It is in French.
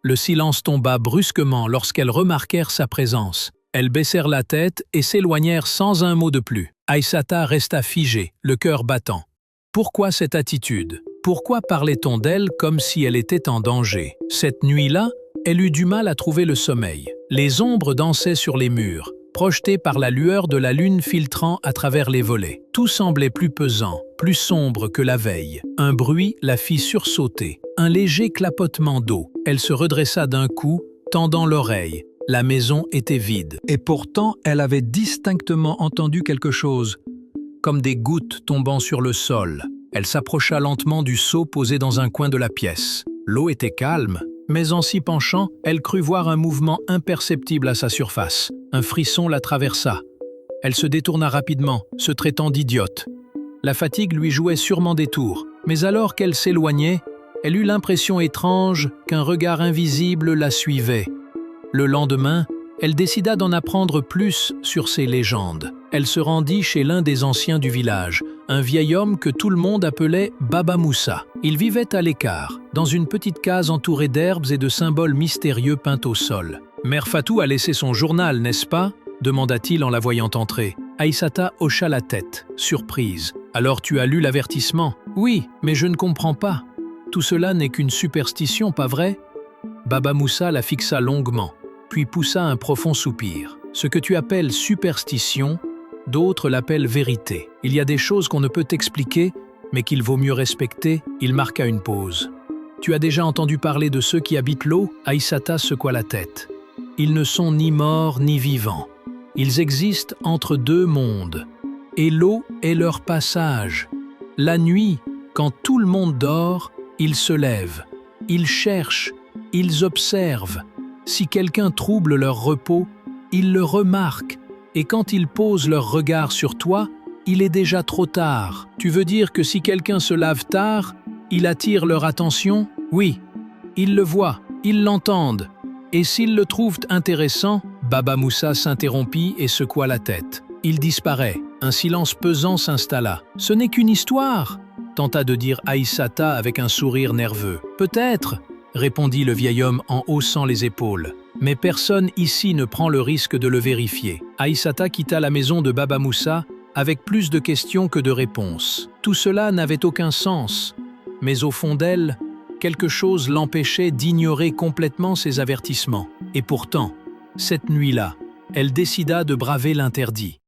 Le silence tomba brusquement lorsqu'elles remarquèrent sa présence. Elles baissèrent la tête et s'éloignèrent sans un mot de plus. Aïssata resta figée, le cœur battant. Pourquoi cette attitude? Pourquoi parlait-on d'elle comme si elle était en danger? Cette nuit-là, elle eut du mal à trouver le sommeil. Les ombres dansaient sur les murs, projetées par la lueur de la lune filtrant à travers les volets. Tout semblait plus pesant, plus sombre que la veille. Un bruit la fit sursauter, un léger clapotement d'eau. Elle se redressa d'un coup, tendant l'oreille. La maison était vide. Et pourtant, elle avait distinctement entendu quelque chose, comme des gouttes tombant sur le sol. Elle s'approcha lentement du seau posé dans un coin de la pièce. L'eau était calme, mais en s'y penchant, elle crut voir un mouvement imperceptible à sa surface. Un frisson la traversa. Elle se détourna rapidement, se traitant d'idiote. La fatigue lui jouait sûrement des tours, mais alors qu'elle s'éloignait, elle eut l'impression étrange qu'un regard invisible la suivait. Le lendemain, elle décida d'en apprendre plus sur ces légendes. Elle se rendit chez l'un des anciens du village, un vieil homme que tout le monde appelait Baba Moussa. Il vivait à l'écart, dans une petite case entourée d'herbes et de symboles mystérieux peints au sol. « Mère Fatou a laissé son journal, n'est-ce pas ?» demanda-t-il en la voyant entrer. Aïssata hocha la tête, surprise. « Alors tu as lu l'avertissement ?»« Oui, mais je ne comprends pas. Tout cela n'est qu'une superstition, pas vrai ?» Baba Moussa la fixa longuement, puis poussa un profond soupir. « Ce que tu appelles superstition, d'autres l'appellent vérité. Il y a des choses qu'on ne peut expliquer, mais qu'il vaut mieux respecter. » Il marqua une pause. « Tu as déjà entendu parler de ceux qui habitent l'eau ?» Aïssata secoua la tête. « Ils ne sont ni morts ni vivants. Ils existent entre deux mondes. Et l'eau est leur passage. La nuit, quand tout le monde dort, ils se lèvent. Ils cherchent, ils observent. Si quelqu'un trouble leur repos, ils le remarquent. Et quand ils posent leur regard sur toi, il est déjà trop tard. Tu veux dire que si quelqu'un se lave tard, il attire leur attention? Oui, ils le voient, ils l'entendent. Et s'ils le trouvent intéressant, Baba Moussa s'interrompit et secoua la tête. Il disparaît. Un silence pesant s'installa. « Ce n'est qu'une histoire !» tenta de dire Aïssata avec un sourire nerveux. « Peut-être !» répondit le vieil homme en haussant les épaules. Mais personne ici ne prend le risque de le vérifier. Aïssata quitta la maison de Baba Moussa avec plus de questions que de réponses. Tout cela n'avait aucun sens, mais au fond d'elle, quelque chose l'empêchait d'ignorer complètement ses avertissements. Et pourtant, cette nuit-là, elle décida de braver l'interdit.